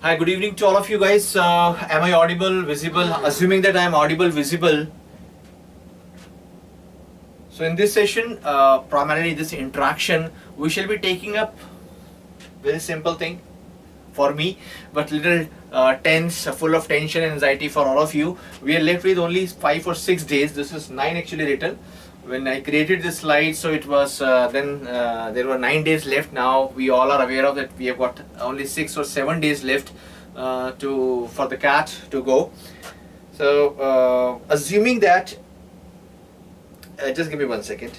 Hi, good evening to all of you guys. Am I audible, visible? Assuming that I am audible, visible. So in this session, primarily this interaction, we shall be taking up very simple thing for me, but little tense, full of tension and anxiety for all of you. We are left with only 5 or 6 days. This is 9 actually written. When I created this slide, so it was there were 9 days left. Now we all are aware of that we have got only 6 or 7 days left for the CAT to go. So assuming that, just give me 1 second.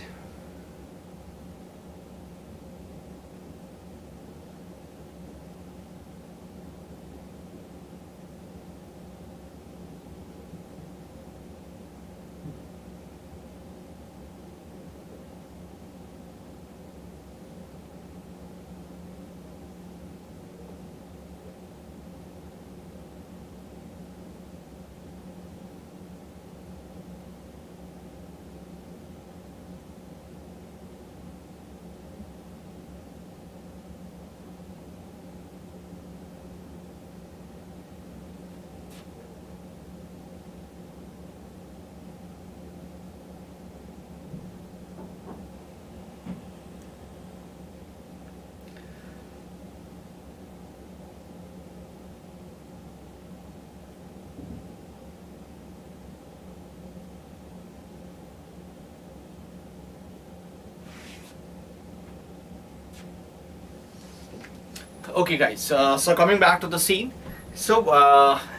Okay guys, so coming back to the scene. So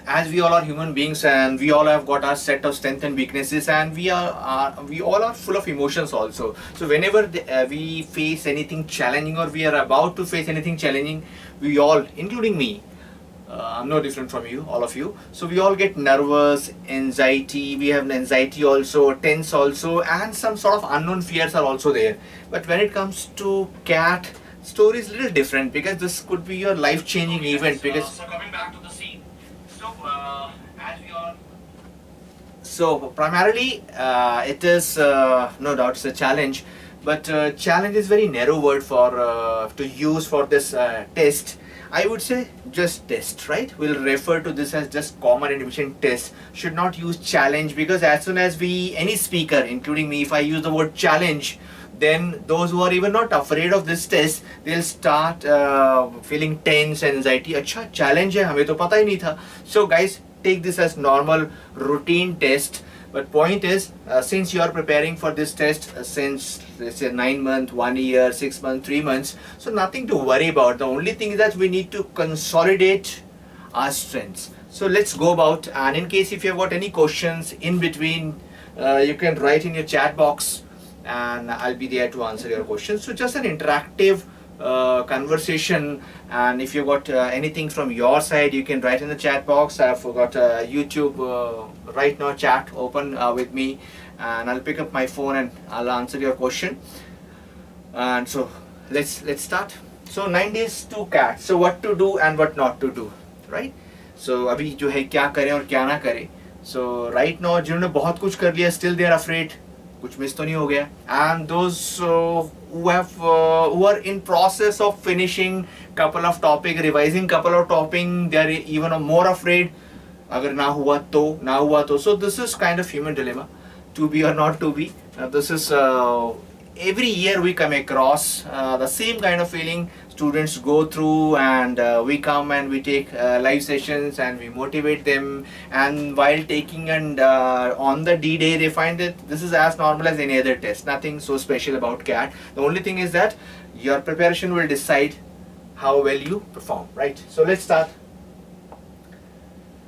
as we all are human beings and we all have got our set of strengths and weaknesses, and we all are full of emotions also. So whenever we face anything challenging, or we are about to face anything challenging, we all, including me, I'm no different from you, all of you. So we all get nervous, anxiety, we have anxiety also, tense also, and some sort of unknown fears are also there. But when it comes to CAT, story is a little different, because this could be your life-changing event. Because so coming back to the scene, so as we all, so primarily it is no doubt it's a challenge, but challenge is very narrow word for to use for this test. I would say just test, right? We'll refer to this as just common admission test. Should not use challenge, because as soon as any speaker, including me, if I use the word challenge, then those who are even not afraid of this test, they'll start feeling tense and anxiety. Acha, challenge hai, hame to pata hi nahi tha. So guys, take this as normal routine test. But point is, since you are preparing for this test since let's say 9 months, 1 year, 6 months, 3 months, so nothing to worry about. The only thing is that we need to consolidate our strengths. So let's go about, and in case if you have got any questions in between, you can write in your chat box, and I'll be there to answer your questions. So just an interactive conversation, and if you got anything from your side, you can write in the chat box. I've got YouTube right now chat open with me, and I'll pick up my phone and I'll answer your question. And so let's start. So 9 days to CAT. So what to do and what not to do, right? So अभी जो है क्या करें और क्या ना करें. So right now जिन्होंने बहुत कुछ कर लिया, still they are afraid. कुछ मिस तो नहीं हो गया. And those who are in process of finishing couple of topic, revising couple of topic, they are even more afraid. अगर ना हुआ तो. So this is kind of human dilemma, to be or not to be. This is every year we come across the same kind of feeling. Students go through, and we come and we take live sessions and we motivate them, and while taking and on the D-Day they find that this is as normal as any other test, nothing so special about CAT. The only thing is that your preparation will decide how well you perform, right? So let's start.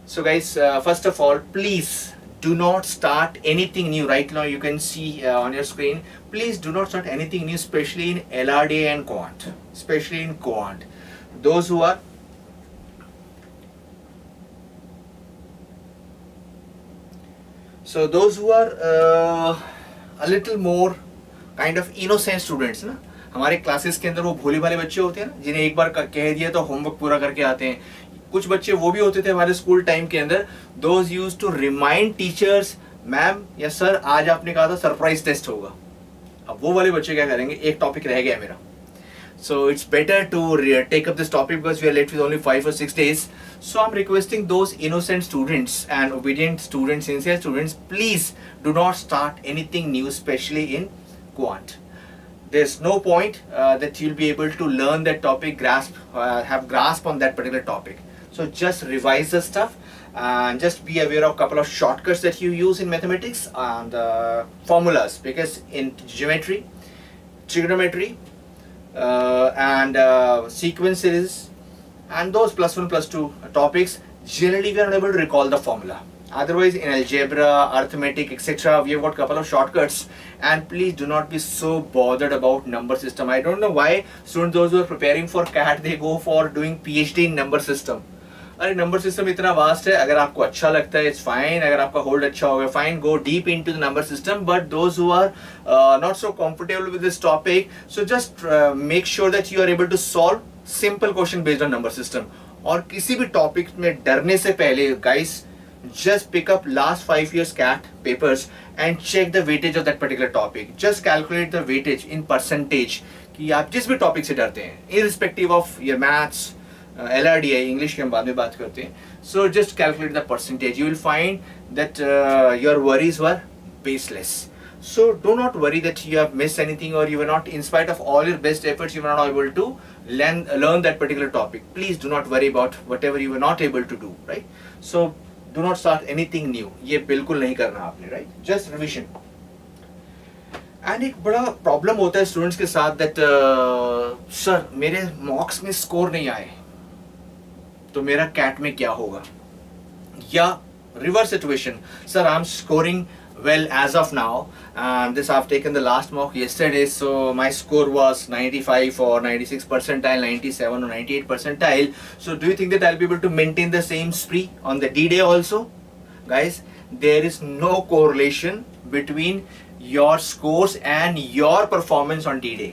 So guys, first of all, please do not start anything new. Right now you can see on your screen, please do not start anything new, especially in LRD and quant, especially in quant. Those who are a little more kind of innocent students ना, हमारे classes के अंदर वो भोले भाले बच्चे होते हैं ना, जिन्हें एक बार कह दिया तो होमवर्क पूरा करके आते हैं. कुछ बच्चे वो भी होते थे हमारे स्कूल टाइम के अंदर, those used to remind teachers, ma'am या सर आज आपने कहा था सरप्राइज टेस्ट होगा. अब वो वाले बच्चे क्या करेंगे, एक टॉपिक रह गया मेरा. So it's better to take up this topic because we are left with only 5 or 6 days. So I'm requesting those innocent students and obedient students, sincere students, please do not start anything new, especially in quant. There's no point that you'll be able to learn that topic, have grasp on that particular topic. So just revise the stuff and just be aware of a couple of shortcuts that you use in mathematics and formulas, because in geometry, trigonometry, and sequences and those +1 +2 topics, generally we are not able to recall the formula. Otherwise in algebra, arithmetic, etc., we have got couple of shortcuts. And please do not be so bothered about number system. I don't know why students, those who are preparing for CAT, they go for doing PhD in number system. अरे number system इतना vast है, अगर आपको अच्छा लगता है it's fine, अगर आपका होल्ड अच्छा होगा fine, go deep into the number system. But those who are not so comfortable with this topic, so just make sure that you are able to solve simple question based on number system. और किसी भी topic में डरने से पहले guys, just pick up last 5 years CAT papers and check the weightage of that particular topic. Just calculate the weightage in percentage कि आप जिस भी टॉपिक से डरते हैं, irrespective of your maths, LRDI, English की हम बाद में बात करते हैं. So just calculate the percentage. You will find that your worries were baseless. So do not worry that you have missed anything or you were not, in spite of all your best efforts, you were not able to learn that particular topic. Please do not worry about whatever you were not able to do, right? So do not start anything new. ये बिल्कुल नहीं करना आपने, right? Just revision. And एक बड़ा problem होता है students के साथ that सर मेरे मॉक्स में स्कोर नहीं आए तो मेरा कैट में क्या होगा, या reverse situation, sir I am scoring well as of now, and this I've taken the last mock yesterday, so my score was 95 or 96 percentile, 97 or 98 percentile. So do you think that I'll be able to maintain the same spree on the D-Day also? Guys, there is no correlation between your scores and your performance on D-Day.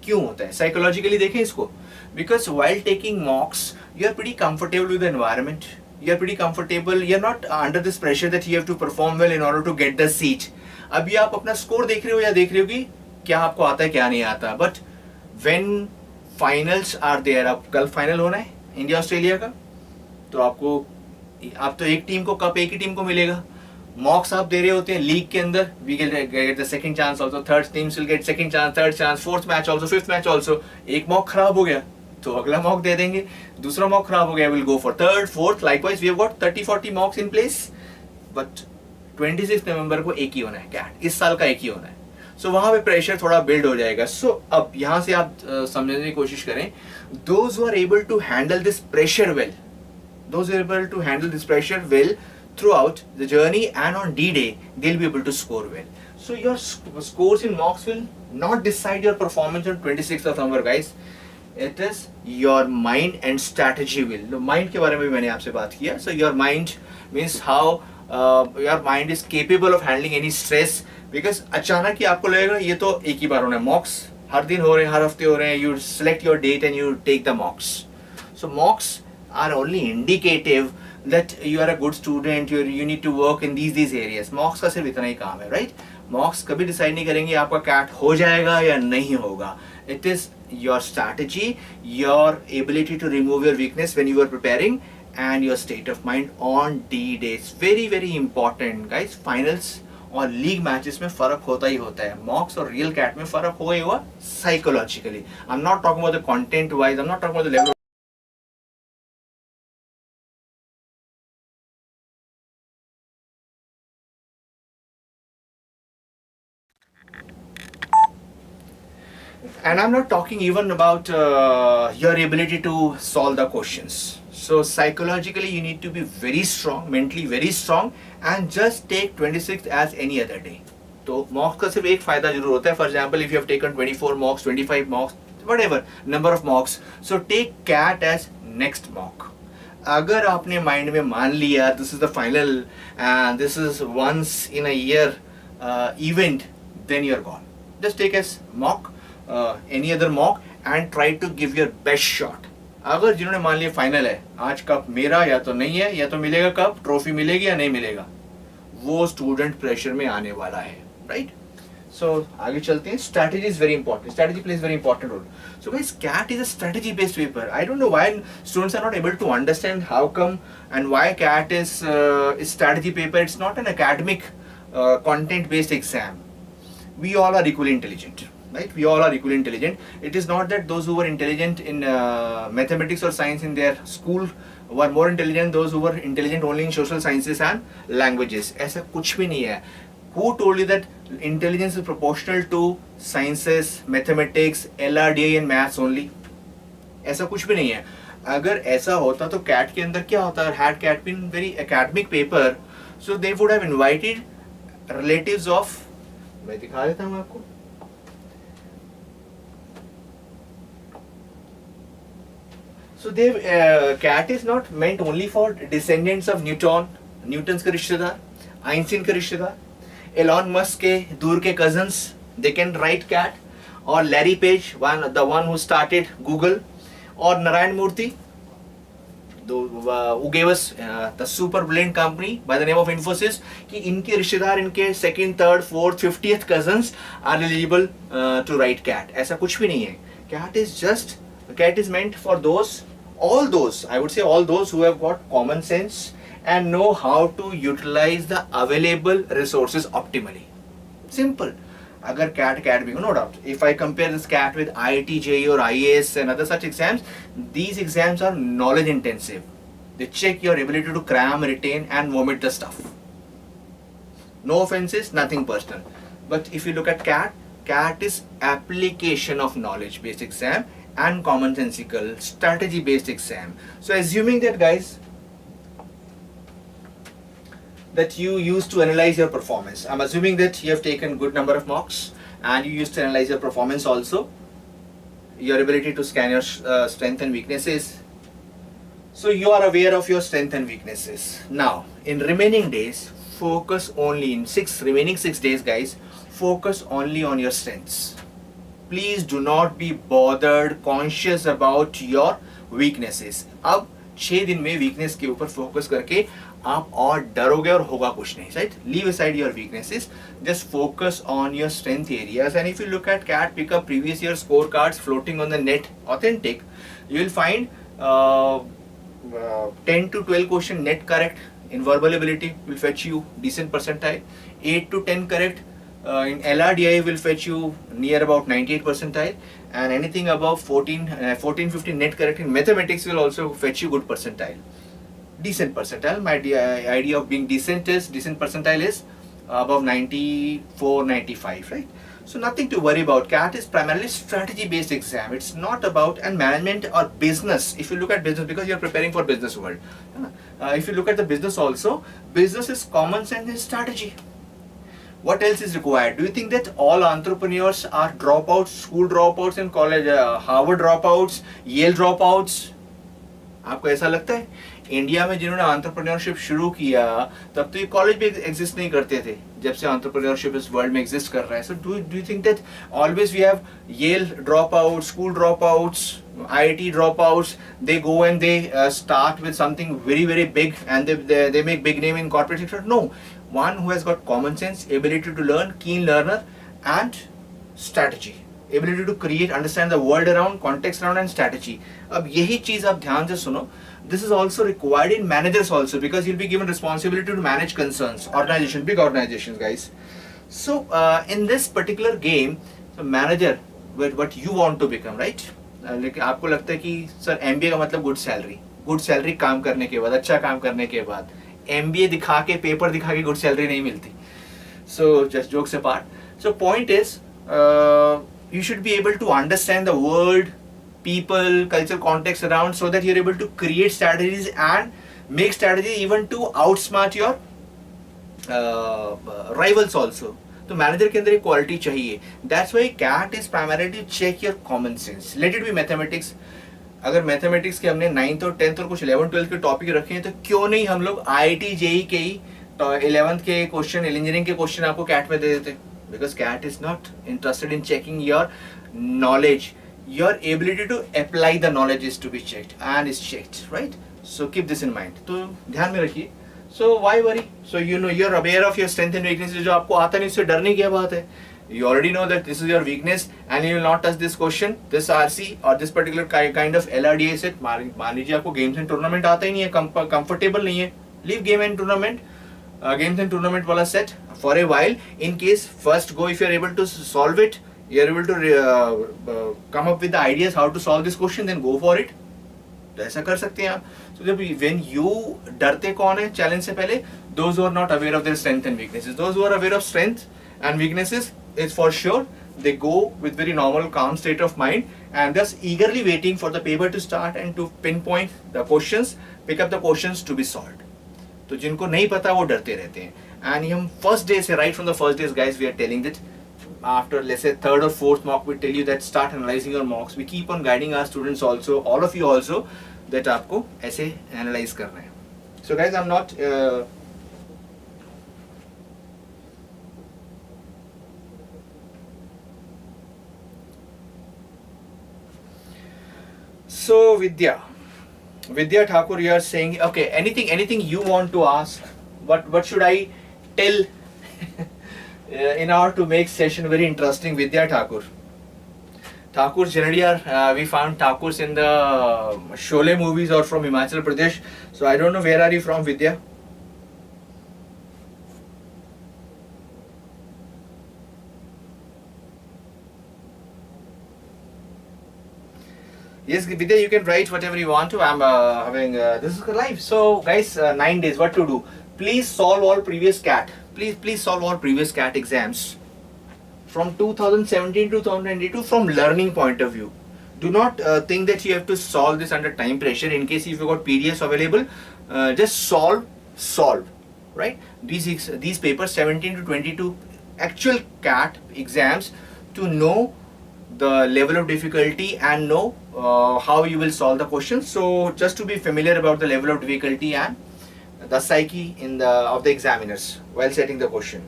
क्यों होता है? Psychologically देखें इसको. Because while taking mocks, you are pretty comfortable with the environment. You're pretty comfortable, you're not under this pressure that you have to perform well in order to get the seat. अभी आप अपना score देख रहे हो या देख रहे हो कि क्या आपको आता है क्या नहीं आता. But when finals are there, अब कल फाइनल होना है इंडिया ऑस्ट्रेलिया का, तो आप तो एक टीम को कप एक ही टीम को मिलेगा. मॉक्स आप दे रहे होते हैं लीग के अंदर, we get the second chance also, third teams will get second chance, third chance, fourth match also, fifth match also. एक मॉक खराब हो गया तो अगला मॉक दे देंगे, दूसरा मॉक खराब हो गया will go for third fourth. Likewise we have got 30-40 mocks in place. But 26 नवंबर को एक ही होना है कैट, इस साल का एक ही होना है. सो वहां पे प्रेशर थोड़ा बिल्ड हो जाएगा. सो अब यहां से आप समझने की कोशिश करें, those who are able to handle this pressure well, those are able to handle this pressure well throughout the journey, and on D-Day they'll be able to score well. So your scores in mocks will not decide your performance on 26th of November, guys. It is your mind and strategy will. The mind के बारे में भी मैंने आपसे बात किया. So your mind means how your mind is capable of handling any stress. Because अचानक ही आपको लगेगा ये तो एक ही बार होना है. मॉक्स हर दिन हो रहे हैं, हर हफ्ते हो रहे हैं. You select your date and you take the mocks. So mocks are only indicative that you are a good student, you need to work in these areas. मॉक्स का सिर्फ इतना ही काम है, राइट? मॉक्स कभी डिसाइड नहीं करेंगे आपका कैट हो जाएगा या नहीं होगा. It is your strategy, your ability to remove your weakness when you are preparing, and your state of mind on D-Days. Very very important, guys. Finals और लीग मैचेस में फर्क होता ही होता है. मॉक्स और रियल कैट में फर्क होगा ही होगा psychologically. I am not talking about the content wise, I am not talking about the level. And I'm not talking even about your ability to solve the questions. So psychologically you need to be very strong, mentally very strong, and just take 26th as any other day. तो मॉक्स का सिर्फ एक फायदा जरूर होता है. For example, if you have taken 24 mocks, 25 mocks, whatever number of mocks, so take CAT as next mock. अगर आपने माइंड में मान लिया this is the final and this is once in a year event, then you're gone. Just take as mock, any other mock, and try to give your best shot. अगर जिन्होंने मान लिया final है, आज cup मेरा या तो नहीं है, या तो मिलेगा कप, ट्रॉफी मिलेगी या नहीं मिलेगा, वो स्टूडेंट प्रेशर में आने वाला है, राइट? So आगे चलते हैं. Strategy is very important. Strategy plays very important role. So guys, CAT is a strategy based paper. I don't know why students are not able to understand how come and why CAT is strategy paper. It's not an academic content based exam. We all are equally intelligent, right? We all are equally intelligent. It is not that those who were intelligent in mathematics or science in their school were more intelligent, those who were intelligent only in social sciences and languages. ऐसा कुछ भी नहीं है. Who told you that intelligence is proportional to sciences, mathematics, LRDA and maths only? ऐसा कुछ भी नहीं है. अगर ऐसा होता तो CAT के अंदर क्या होता? Had CAT been very academic paper, so they would have invited relatives of, मैं दिखा देता हूँ आपको. So they CAT is not meant only for descendants of Newton's के रिश्तेदार, आइंस्टीन के रिश्तेदार, एलॉन मस्क के दूर के cousins, they can write CAT, or Larry Page, the one who started Google, or Narayan Murthy, who gave us the super brilliant company by the name of Infosys, कि इनके रिश्तेदार, इनके second, third, fourth, 50th cousins are eligible to write CAT. ऐसा कुछ भी नहीं है. CAT is meant for all those, I would say all those who have got common sense and know how to utilize the available resources optimally. Simple. Agar CAT no doubt. If I compare this CAT with IIT, JEE or IAS and other such exams, these exams are knowledge intensive. They check your ability to cram, retain and vomit the stuff. No offenses, nothing personal. But if you look at CAT is application of knowledge based exam and commonsensical strategy based exam. So assuming that guys, that you used to analyze your performance. I'm assuming that you have taken good number of mocks and you used to analyze your performance also, your ability to scan your strength and weaknesses. So you are aware of your strength and weaknesses. Now in remaining days, focus only in remaining 6 days guys, focus only on your strengths. Please do not be bothered, conscious about your weaknesses. अब 6 दिन में weakness के ऊपर focus करके आप और डरोगे और होगा कुछ नहीं, right? Leave aside your weaknesses, just focus on your strength areas. And if you look at CAT, pick up previous year scorecards floating on the net, authentic, you will find 10 to 12 question net correct in verbal ability will fetch you decent percentile. 8 to 10 correct in LRDI will fetch you near about 98 percentile, and anything above 14-15 net correct in mathematics will also fetch you good percentile, decent percentile. My idea of being decent percentile is above 94-95, right? So nothing to worry about. CAT is primarily strategy based exam. It's not about and management or business. If you look at business, because you're preparing for business world, if you look at the business also, business is common sense and strategy. What else is required? Do you think that all entrepreneurs are dropouts, school dropouts in college, Harvard dropouts, Yale dropouts? आपको ऐसा लगता है? India में जिन्होंने entrepreneurship शुरू किया तब तो ये कॉलेज भी एग्जिस्ट नहीं करते थे, जब से एंटरप्रेन्योरशिप इस वर्ल्ड में एग्जिस्ट कर रहा है. So do you think that always we have Yale dropouts, school dropouts, IIT dropouts, they go and they start with something very very big and they make big name in corporate sector? No, one who has got common sense, ability to learn, keen learner and strategy, ability to create, understand the world around, context around and strategy. अब यही चीज आप ध्यान से सुनो. This is also required in managers also, because you'll be given responsibility to manage concerns, organization, big organizations guys. So in this particular game, so manager, what you want to become, right? लेकिन आपको लगता है कि sir MBA का मतलब good salary काम करने के बाद, अच्छा काम करने के बाद. MBA दिखा के, पेपर दिखा के गुड सैलरी नहीं मिलती. So just jokes apart. So point is, you should be able to understand the world, people, cultural context around, so that you're able to create strategies and make strategy even to outsmart your rivals also. तो manager के अंदर एक quality चाहिए. That's why CAT is primarily check your common sense. Let it be mathematics. अगर mathematics के हमने 9th और 10th और कुछ 11th 12th के टॉपिक रखे हैं, तो क्यों नहीं हम लोग IIT JEE के ही 11th के क्वेश्चन, इंजीनियरिंग के क्वेश्चन आपको कैट में दे देते. Because CAT is not interested in checking your knowledge. Your ability to apply the knowledge is to be checked and is checked, right? So keep this in mind. तो ध्यान में रखिए. So why worry? So you know, you're aware of your strength and weaknesses. जो आपको आता नहीं उससे डरने की क्या बात है. You already know that this is your weakness and you will not touch this question, this RC or this particular kind of LRDA set. मान लीजिए आपको games and tournament आता ही नहीं है, comfortable नहीं है, leave game and tournament, games and tournament वाला set for a while. In case first go, if you are able to solve it, you are able to come up with the ideas how to solve this question, then go for it. तो ऐसा कर सकते हैं आप. So जब when you डरते कौन है challenge से पहले? Those who are not aware of their strength and weaknesses. Those who are aware of strength and weaknesses, is for sure they go with very normal calm state of mind and just eagerly waiting for the paper to start and to pinpoint the questions, pick up the questions to be solved. तो जिनको नहीं पता वो डरते रहते हैं. And हम first day से, right from the first days guys, we are telling that after let's say third or fourth mock, we tell you that start analyzing your mocks. We keep on guiding our students also, all of you also, that आपको ऐसे analyze करना है. So guys, I'm not so Vidya Thakur, you are saying, okay, anything you want to ask? What should I tell in order to make session very interesting? Vidya Thakur generally are we found Thakurs in the Sholay movies or from Himachal Pradesh. So I don't know, where are you from, Vidya? Yes, Vidya, you can write whatever you want to. I'm having this is live. So guys, 9 days. What to do? Please solve all previous CAT. Please solve all previous CAT exams from 2017 to 2022 from learning point of view. Do not think that you have to solve this under time pressure. In case if you got PDFs available, just solve. Right? These papers 17 to 22 actual CAT exams to know the level of difficulty and know how you will solve the questions. So just to be familiar about the level of difficulty and the psyche of the examiners while setting the question.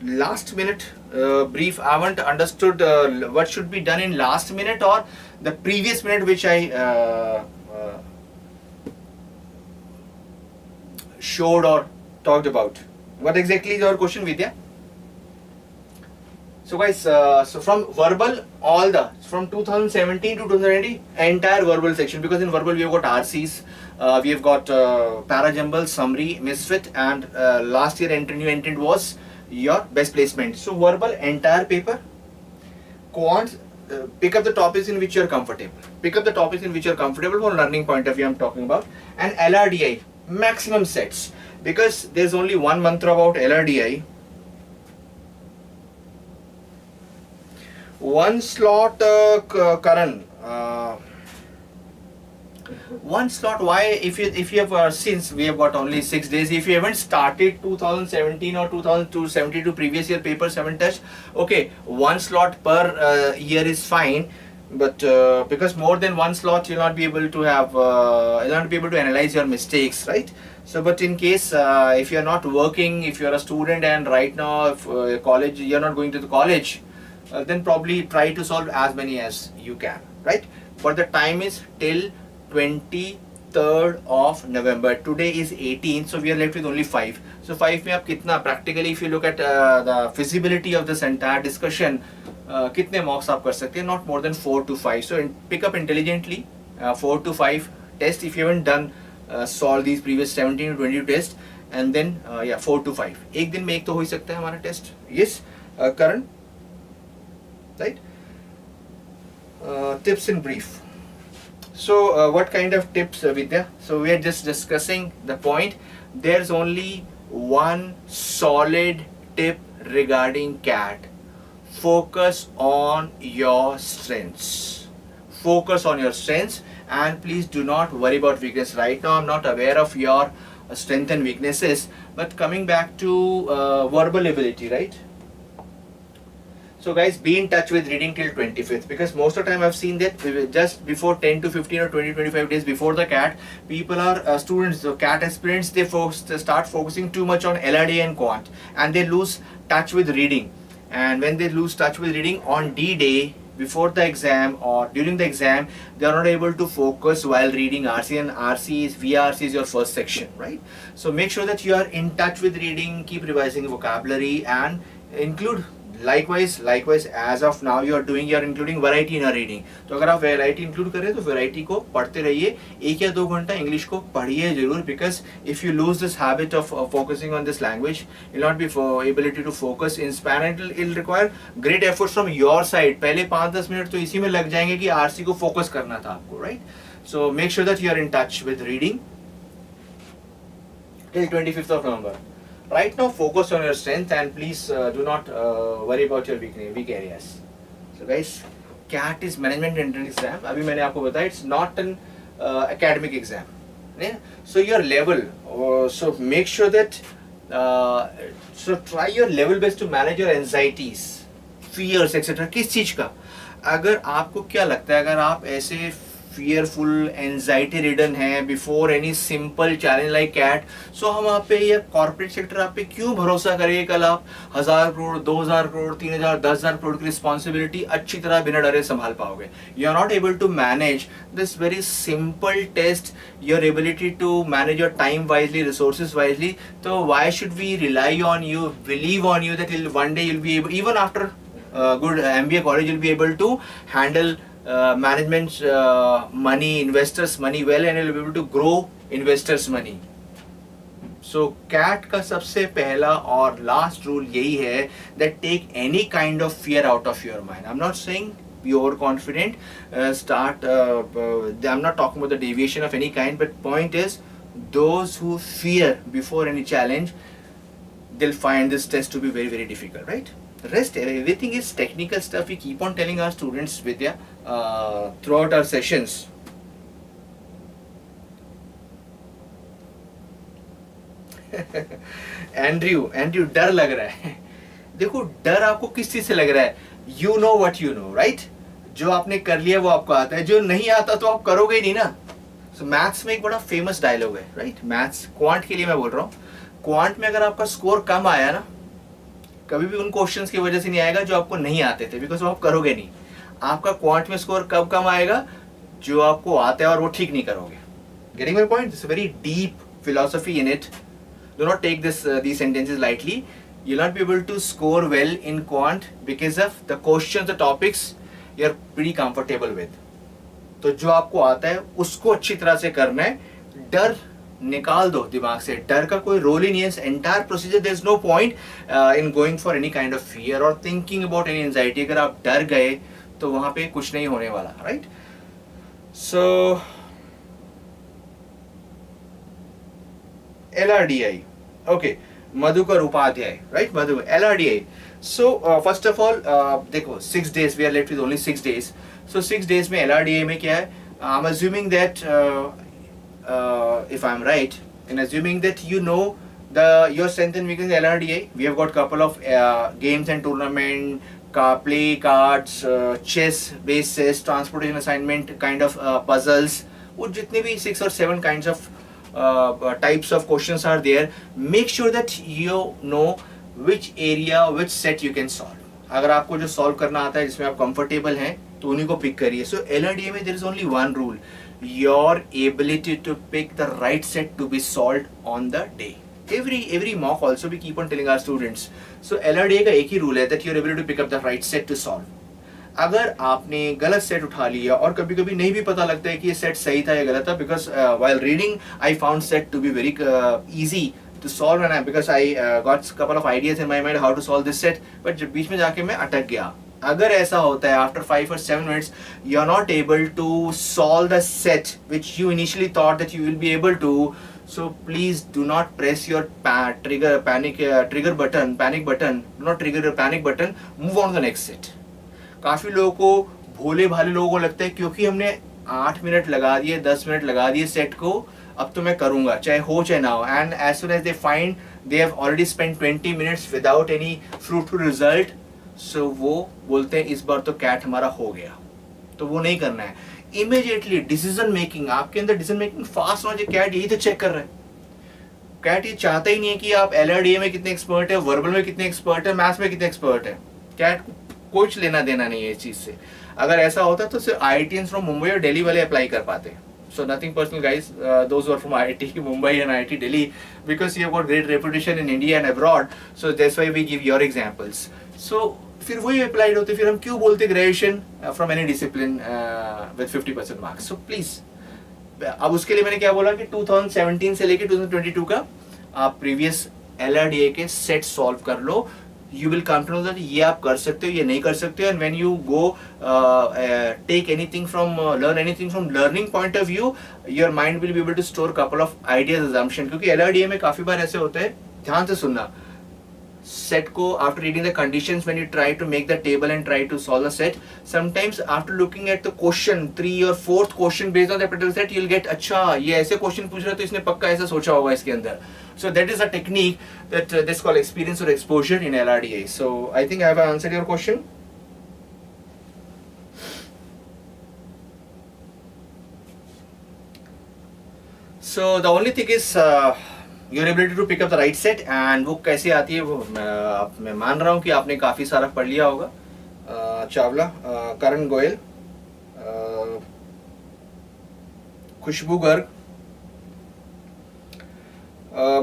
Last minute brief, I haven't understood what should be done in last minute or the previous minute which I showed or talked about. What exactly is your question, Vidya? So guys, so from verbal, from 2017 to 2020, entire verbal section, because in verbal we have got RCs, we have got parajumble, summary, misfit, and last year new entrant was your best placement. So verbal entire paper, quants, pick up the topics in which you are comfortable. For learning point of view I'm talking about. And LRDI, maximum sets, because there's only one mantra about LRDI. One slot, Karan. One slot. Why? If you have since we have got only 6 days. If you haven't started 2017 or 2072 previous year papers haven't touched. Okay, one slot per year is fine, but because more than one slot you'll not be able to have you'll not be able to analyze your mistakes, right? So, but in case if you are not working, if you are a student and right now if college you are not going to the college, then probably try to solve as many as you can, right? But the time is till 23rd of November. Today is 18th, so we are left with only 5. So 5 में आप कितना practically, if you look at the feasibility of this entire discussion, कितने mocks आप कर सकते हैं? Not more than 4 to 5. So pick up intelligently 4 to 5 tests if you haven't done solve these previous 17 to 22 tests, and then 4 to 5. एक दिन में एक तो हो ही सकता है हमारा test. Yes, Karan, right? Tips in brief. So what kind of tips, Vidya? So we are just discussing the point. There's only one solid tip regarding CAT. Focus on your strengths. And please do not worry about weakness. Right now I'm not aware of your strength and weaknesses, but coming back to verbal ability, right? So guys, be in touch with reading till 25th, because most of the time I've seen that just before 10 to 15 or 20-25 days before the CAT, people are students, the CAT aspirants, they start focusing too much on LRD and quant, and they lose touch with reading. and when they lose touch with reading on D day, before the exam or during the exam, they are not able to focus while reading RC, and VRC is your first section, right? So make sure that you are in touch with reading, keep revising vocabulary, and include likewise as of now you are including variety in your reading. तो अगर आप variety include करें तो variety को पढ़ते रहिए, 1 या 2 घंटा इंग्लिश को पढ़िए जरूर, because if you lose this habit of focusing on this language, you'll not be ability to focus in span, and it'll require great efforts from your side. पहले 5-10 मिनट तो इसी में लग जाएंगे कि RC को focus करना था आपको, right? So make sure that you are in touch with reading till 25th of November. Right now, focus on your strength, and please do not worry about your weak areas. So guys, CAT is management entrance exam. अभी मैंने आपको बताया, it's not an academic exam. Yeah? So your level, so make sure that so try your level best to manage your anxieties, fears, etc. किस चीज का? अगर आपको क्या लगता है, अगर आप ऐसे fearful, anxiety ridden है before any simple challenge like CAT, so हम आप पे या corporate sector आप पे क्यों भरोसा करेंगे? कल आप 1000 करोड़, 2000 करोड़, 3000, 10,000 करोड़ की responsibility अच्छी तरह बिना डरे संभाल पाओगे? You are not able to manage this very simple test, your ability to manage your time wisely, resources wisely. So why should we rely on you, believe on you that one day you'll be able, even after good MBA college, you'll be able to handle management money, investors money well, and you'll be able to grow investors money. So CAT का सबसे पहला और last rule यही है that take any kind of fear out of your mind. I'm not saying be overconfident, I'm not talking about the deviation of any kind, but point is those who fear before any challenge, they'll find this test to be very, very difficult, right? The rest, everything is technical stuff. We keep on telling our students, Vidya, throughout our sessions. Andrew, डर लग रहा है. देखो, डर आपको किस चीज से लग रहा है? You know what you know, right? जो आपने कर लिया वो आपको आता है, जो नहीं आता तो आप करोगे ही नहीं ना. So मैथ्स में एक बड़ा फेमस डायलॉग है, right? मैथ्स क्वांट के लिए मैं बोल रहा हूँ. क्वांट में अगर आपका स्कोर कम आया ना, कभी भी उन क्वेश्चंस की वजह से नहीं आएगा जो आपको नहीं आते थे, बिकॉज वो आप करोगे नहीं. आपका क्वांट में स्कोर कब कम आएगा? जो आपको आता है और वो ठीक नहीं करोगे. Getting my point? It's a very deep philosophy in it. Do not take these sentences lightly. You'll not be able to score well in quant because of the questions, the topics you're pretty comfortable with. तो जो आपको आता है उसको अच्छी तरह से करना है. डर निकाल दो दिमाग से. डर का कोई रोल ही नहीं है. Entire procedure, there is no point in going for any kind of fear और थिंकिंग अबाउट एनी एंजाइटी. अगर आप डर गए तो वहां पे कुछ नहीं होने वाला, right? So LRDI, okay, Madhukar Upadhyay, right? Madhu LRDI. So first of all देखो, 6 days, we are left with only 6 days. So 6 days में LRDI में क्या है? I am assuming that if I'm right in assuming that you know your strength and weakness in LRDI. We have got couple of games and tournament, play cards, chess based chess, transportation assignment kind of puzzles. वो जितने भी 6 or 7 kinds of types of questions are there. Make sure that you know which area, which set you can solve. अगर आपको जो solve करना आता है, जिसमें आप comfortable हैं, तो उन्हीं को pick करिए. So LRDI में there is only one rule: your ability to pick the right set to be solved on the day. Every mock also we keep on telling our students. So LRDA का एक ही rule है that your ability to pick up the right set to solve. अगर आपने गलत set उठा लिया, और कभी कभी नहीं भी पता लगता है कि ये सेट सही था या गलत था, because while reading I found set to be very easy to solve, and because I got couple of ideas in my mind how to solve this set, but जब बीच में जाके मैं अटक गया. अगर ऐसा होता है after 5 or 7 minutes you are not able to solve the set which you initially thought that you will be able to, so please do not press your panic button. Do not trigger your panic button. Move on to the next set. काफी लोगों को, भोले भाले लोगों को लगता है क्योंकि हमने 8 मिनट लगा दिए, 10 मिनट लगा दिए सेट को, अब तो मैं करूंगा चाहे हो चाहे ना हो. And as soon as they find they have already spent 20 minutes without any fruitful result, so वो बोलते हैं इस बार तो कैट हमारा हो गया. तो वो नहीं करना है. इमीडिएटली डिसीजन मेकिंग, आपके अंदर डिसीजन मेकिंग फास्ट होना चाहिए. कैट यही तो चेक कर रहा है. कैट ये चाहता ही नहीं है कि आप LRDA में कितने एक्सपर्ट है, वर्बल में कितने एक्सपर्ट है, मैथ्स में कितने एक्सपर्ट है. क्या कुछ लेना देना नहीं है इस चीज से. अगर ऐसा होता तो सिर्फ IITians फ्रॉम मुंबई और दिल्ली वाले अप्लाई कर पाते. So nothing personal, guys. Those who are from IIT Mumbai and IIT Delhi, because you have got great reputation in India and abroad, so that's why we give your examples. So फिर वही applied होते, फिर हम क्यों बोलते graduation from any discipline with 50% marks. So please, अब उसके लिए मैंने क्या बोला कि 2017 से लेके 2022 का आप प्रीवियस LRDA के सेट सॉल्व कर लो. You will come to know that ये आप कर सकते हो, ये नहीं कर सकते हो. And when you go take anything from learn anything from learning point of view, your mind will be able to store couple of ideas, assumption. क्योंकि LRDA में काफी बार ऐसे होते हैं, ध्यान से सुनना. Set को after reading the conditions, when you try to make the table and try to solve the set, sometimes after looking at the question 3 or 4th question based on that particular set, you'll get अच्छा ये ऐसे question पूछ रहा है तो इसने पक्का ऐसा सोचा होगा इसके अंदर. So that is a technique that this called experience or exposure in LRDA. So I think I have answered your question. So the only thing is your ability to pick up the right set, and वो कैसे आती है वो मैं मान रहा हूँ कि आपने काफ़ी सारा पढ़ लिया होगा. चावला, करण गोयल, खुशबू Garg,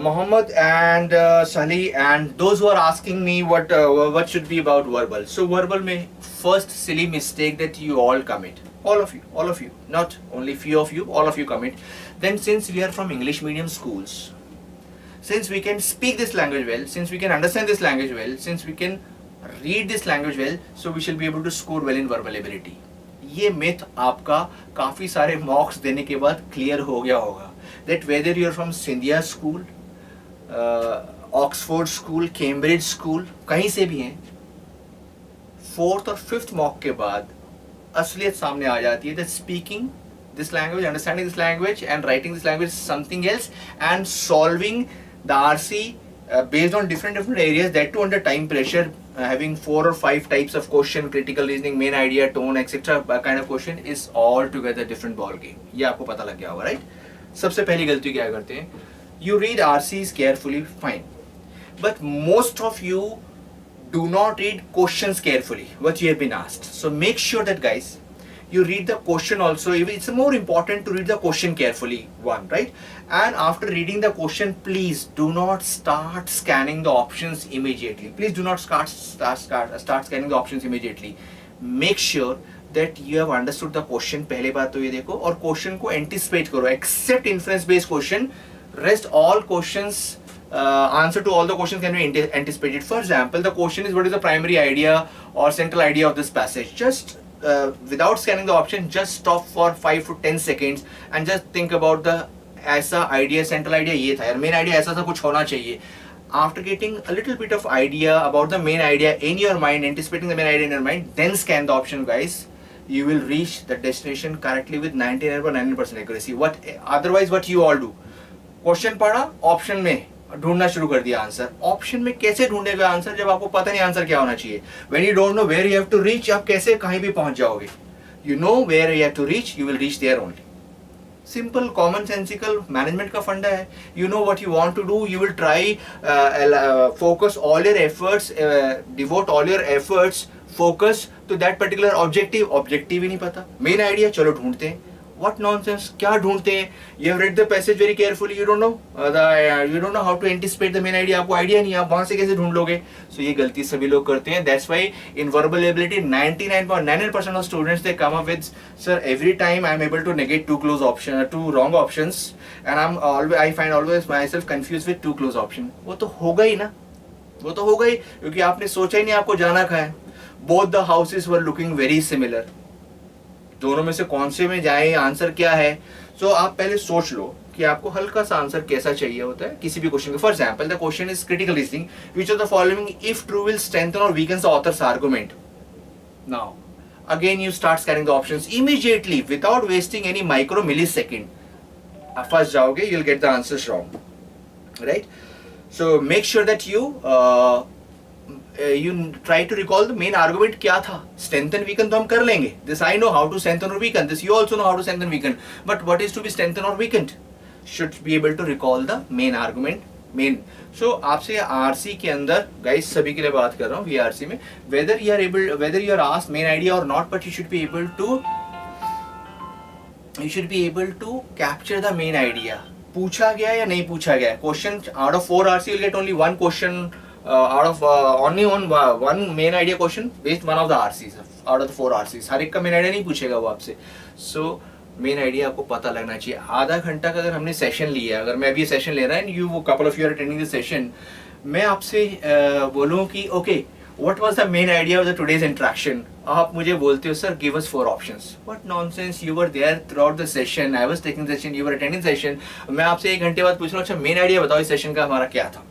Mohammed and Salih, and those who are asking me what should be about verbal. So verbal में first silly mistake that you all commit, all of you, not only few of you, all of you commit. Then since we are from English medium schools, since we can speak this language well, since we can understand this language well, since we can read this language well, so we shall be able to score well in verbal ability. ये myth आपका काफ़ी सारे mocks देने के बाद clear हो गया होगा. That whether you are from Scindia school, Oxford school, Cambridge school, कहीं से भी हैं, 4th और 5th mock के बाद असलियत सामने आ जाती है. That speaking this language, understanding this language and writing this language is something else, and solving the RC based on different areas, that too under time pressure, having 4 or 5 types of question, critical reasoning, main idea, tone, etc. kind of question is altogether different ball game. ये आपको पता लग गया होगा, right? सबसे पहली गलती क्या करते हैं? You read RCs carefully, fine, but most of you do not read questions carefully what you have been asked. So make sure that, guys, you read the question also. It's more important to read the question carefully, one, right? And after reading the question, please do not start scanning the options immediately. Please do not start scanning the options immediately. Make sure that you have understood the question. पहले बात तो ये देखो, और question को anticipate करो. Except inference based question, rest all questions, answer to all the questions can be anticipated. For example, the question is what is the primary idea or central idea of this passage. Just without scanning the option, just stop for 5 to 10 seconds and just think about the ऐसा idea, central idea ये था यार, main idea ऐसा सा कुछ होना चाहिए. After getting a little bit of idea about the main idea in your mind, anticipating the main idea in your mind, then scan the option, guys. You will reach the destination correctly with 99.9% accuracy. Otherwise what you all do? Question पढ़ा, option में ढूंढना शुरू कर दिया answer. Option में कैसे ढूंढेगा answer जब आपको पता नहीं आंसर क्या होना चाहिए? When you don't know where you have to reach, आप कैसे कहीं भी पहुंच जाओगे? You know where you have to reach, you will reach there only. Simple, common sensical management का फंडा है. You know what you want to do, you will try, focus all your efforts, devote all your efforts, focus to that particular objective. Objective ही नहीं पता, main idea चलो ढूंढते हैं. What nonsense? क्या ढूंढते हैं? You have read the passage very carefully. You don't know you don't know how to anticipate the main idea. आपको idea नहीं है, आप वहाँ से कैसे ढूंढ लोगे? So ये गलती सभी लोग करते हैं. That's why in verbal ability 99.99% of students they come up with, sir, every time I'm able to negate two wrong options, and I find always myself confused with 2 close option. वो तो होगा ही ना, वो तो होगा ही, क्योंकि आपने सोचा ही नहीं आपको जाना कहाँ है. Both the houses were looking very similar. दोनों में से कौन से में जाए, आंसर क्या है? सो आप पहले सोच लो कि आपको हल्का सा आंसर कैसा चाहिए होता है किसी भी क्वेश्चन का. For example, the question is critical reasoning, which of the following if true will strengthen or weaken the author's argument. Now again you start scanning the options immediately without wasting any micro millisecond. फंस जाओगे, you'll get the answers wrong, right? So make sure that you try to recall the main argument क्या था. strengthen weaken तो हम कर लेंगे. This I know how to strengthen or weaken. This you also know how to strengthen weaken. But what is to be strengthened or weakened? Should be able to recall the main argument main. So आपसे RC के अंदर guys सभी के लिए बात कर रहा हूँ, वीआरसी में, whether you are asked main idea or not, but you should be able to capture the main idea. पूछा गया या नहीं पूछा गया question, out of 4 RC you'll get only one question out of only one main idea question based one of the RCs out of the 4 RCs। हर एक का main idea नहीं पूछेगा वो आपसे। सो मेन आइडिया आपको पता लगना चाहिए। आधा घंटा का अगर हमने सेशन लिया, अगर मैं अभी सेशन ले रहा है and you couple of you are attending this session, मैं आपसे बोलूँ कि okay what was the main idea of the today's interaction, आप मुझे बोलते हो sir give us 4 options. What nonsense, you were there throughout the session, I was taking session, you were attending session. मैं आपसे 1 घंटे बाद पूछ रहा हूँ अच्छा मेन आइडिया बताओ इस सेशन का हमारा क्या था।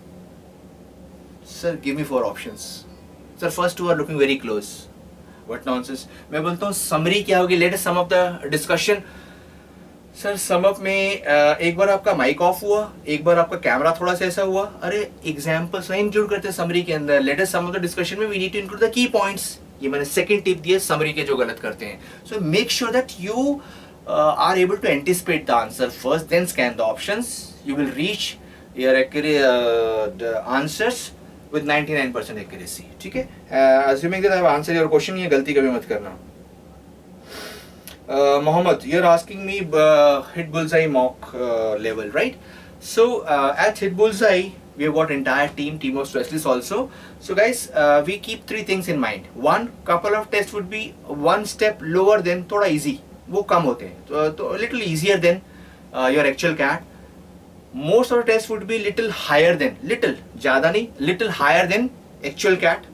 Sir give me 4 options. Sir first 2 are looking very close. What nonsense. मैं बोलता हूँ समरी क्या होगी, let us sum up the discussion. Sir sum up में एक बार आपका माइक ऑफ हुआ, एक बार आपका कैमरा थोड़ा सा ऐसा हुआ, अरे एग्जांपल्स नहीं इंक्लूड करते समरी के अंदर। Let us sum up the discussion में we need to include the key points. ये मैंने सेकंड टिप दी है समरी के जो गलत करते हैं। So make sure that you are able to anticipate the answer first, then scan the options, you will reach your answers with 99% accuracy। ठीक है, assuming that I have answered your question, ये गलती कभी मत करना। Mohammed, you're asking me Hitbullseye mock level, right? So at Hitbullseye, we have got entire team of specialists also. So guys, we keep 3 things in mind. One, couple of tests would be 1 step lower than थोड़ा easy, वो कम होते हैं, तो little easier than your actual CAT. Most of the tests would be little higher than, little ज़्यादा नहीं, little higher than actual CAT.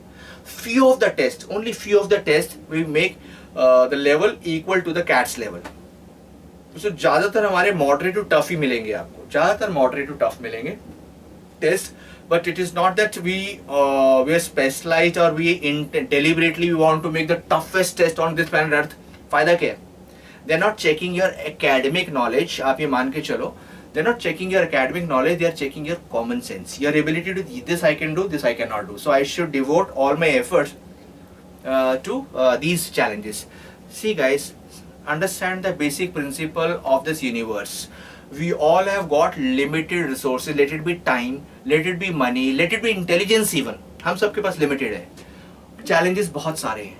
Few of the tests, only few of the tests we make the level equal to the CAT's level. So ज़्यादातर हमारे moderate to tough ही मिलेंगे आपको, ज़्यादातर moderate to tough मिलेंगे test, but it is not that we are specialized or we deliberately we want to make the toughest test on this planet Earth। फायदा क्या है? They are not checking your academic knowledge, आप ये मान के चलो, they're not checking your academic knowledge, they are checking your common sense, your ability to this I can do, this I cannot do. So I should devote all my efforts to these challenges. See guys, understand the basic principle of this universe. We all have got limited resources, let it be time, let it be money, let it be intelligence even। हम सबके पास limited है, challenges बहुत सारे हैं,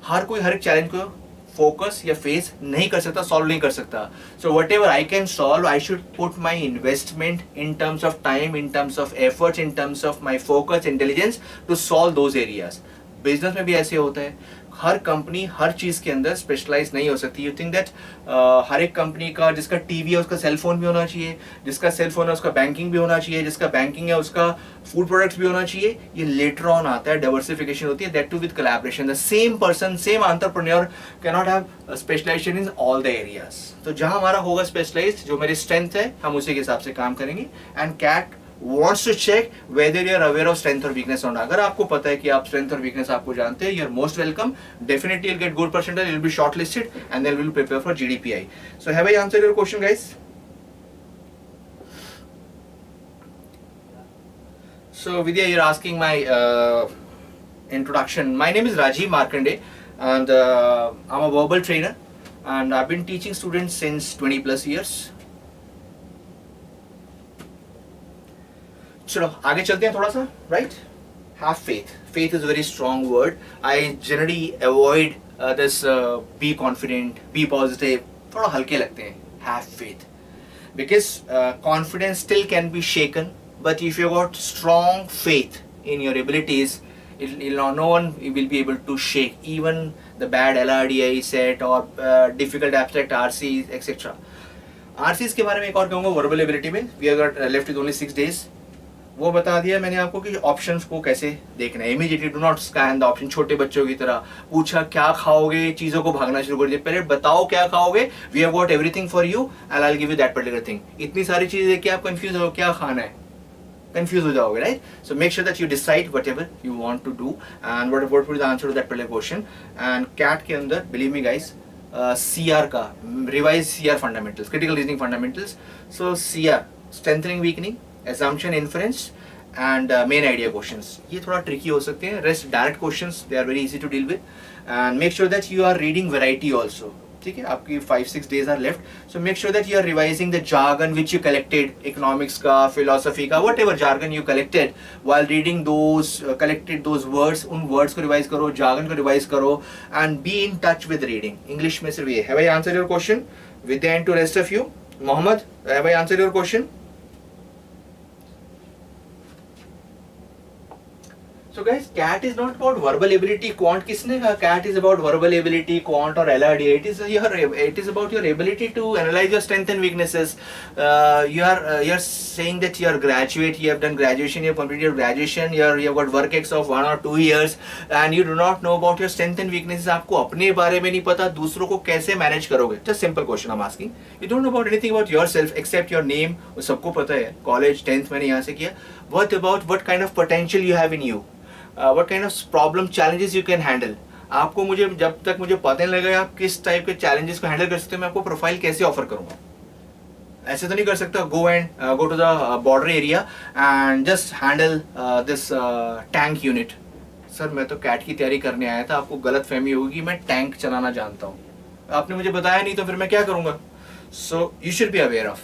हर कोई हर एक challenge को focus या फेस नहीं कर सकता, सॉल्व नहीं कर सकता। So whatever I can solve, I should put my investment in terms of time, in terms of efforts, in terms of my focus, intelligence to solve those areas. Business में भी ऐसे होता है, हर company हर चीज़ के अंदर specialise नहीं हो सकती। यू थिंक दैट हर एक कंपनी का जिसका टीवी है उसका सेल फोन भी होना चाहिए, जिसका सेल फोन है उसका बैंकिंग भी होना चाहिए, जिसका बैंकिंग है उसका फूड प्रोडक्ट्स भी होना चाहिए। ये लेटर ऑन आता है, डाइवर्सिफिकेशन होती है, that too with collaboration. The same person, same entrepreneur can not have specialization in all the areas. तो जहाँ हमारा होगा स्पेशलाइज, जो मेरी स्ट्रेंथ है, हम उसी के हिसाब से काम करेंगे। And CAT wants to check whether you are aware of strength or weakness or not। अगर आपको पता है कि आप strength और weakness आपको जानते हैं, you are most welcome, definitely you'll get good percentage, you'll be shortlisted and then we'll prepare for GDPI। So have I answered your question guys? So Vidya, you're asking my introduction. My name is Rajiv Markande and I'm a verbal trainer and I've been teaching students since 20 plus years। चलो आगे चलते हैं थोड़ा सा, right. Have faith, faith is a very strong word. I generally avoid this be confident, be positive, थोड़ा हल्के लगते हैं। Have faith because confidence still can be shaken, but if you got strong faith in your abilities, no one will be able to shake even the bad LRDI set or difficult abstract RCs etc। RCs के बारे में एक और कहूँगा verbal ability में। We are got left with only 6 days। वो बता दिया मैंने आपको कि ऑप्शंस को कैसे देखना है। Immediately do not scan the option. छोटे बच्चों की तरह पूछा क्या खाओगे, चीजों को भागना शुरू कर दिया। पहले बताओ क्या खाओगे, we have got everything for you and I will give you that particular thing. इतनी सारी चीजें देख के आप कंफ्यूज हो क्या खाना है, कंफ्यूज हो जाओगे, right. So make sure that you decide whatever you want to do and what will the answer to that particular question. And CAT के अंदर बिलीव मी गाइस, CR का revise CR fundamentals, critical reasoning fundamentals. So CR strengthening, weakening, assumption, inference and main idea questions, ये थोड़ा tricky हो सकते हैं। Rest direct questions, they are very easy to deal with। And make sure that you are reading variety also। ठीक है, आपकी 5-6 days are left. So make sure that you are revising the jargon which you collected, economics का, philosophy का, whatever jargon you collected while reading those collected those words. उन words को revise करो, jargon को revise करो, and be in touch with reading. English में सिर्फ ये. Have I answered your question? Vidya and to rest of you, Mohammed, have I answered your question? So guys, CAT is not about verbal ability, quant किसने कहा? CAT is about verbal ability, quant or LRDA. It is about your ability to analyze your strengths and weaknesses. You are saying that you are graduate, you have done graduation, you have completed your graduation, you have got work ex of 1 or 2 years, and you do not know about your strengths and weaknesses. आपको अपने बारे में नहीं पता, दूसरों को कैसे manage करोगे? Just simple question I'm asking. You don't know about anything about yourself except your name. वो सबको पता है. College 10th मैंने यहाँ से किया. What about what kind of potential you have in you? What kind of problem challenges you can handle? आपको मुझे जब तक मुझे पता नहीं लगेगा आप किस टाइप के challenges को handle कर सकते हो, मैं आपको प्रोफाइल कैसे ऑफर करूंगा? ऐसे तो नहीं कर सकता go to the border area and just handle this tank unit. Sir मैं तो कैट की तैयारी करने आया था, आपको गलत फहमी होगी मैं टैंक चलाना जानता हूँ, आपने मुझे बताया नहीं तो फिर मैं क्या करूंगा? So you should be aware of.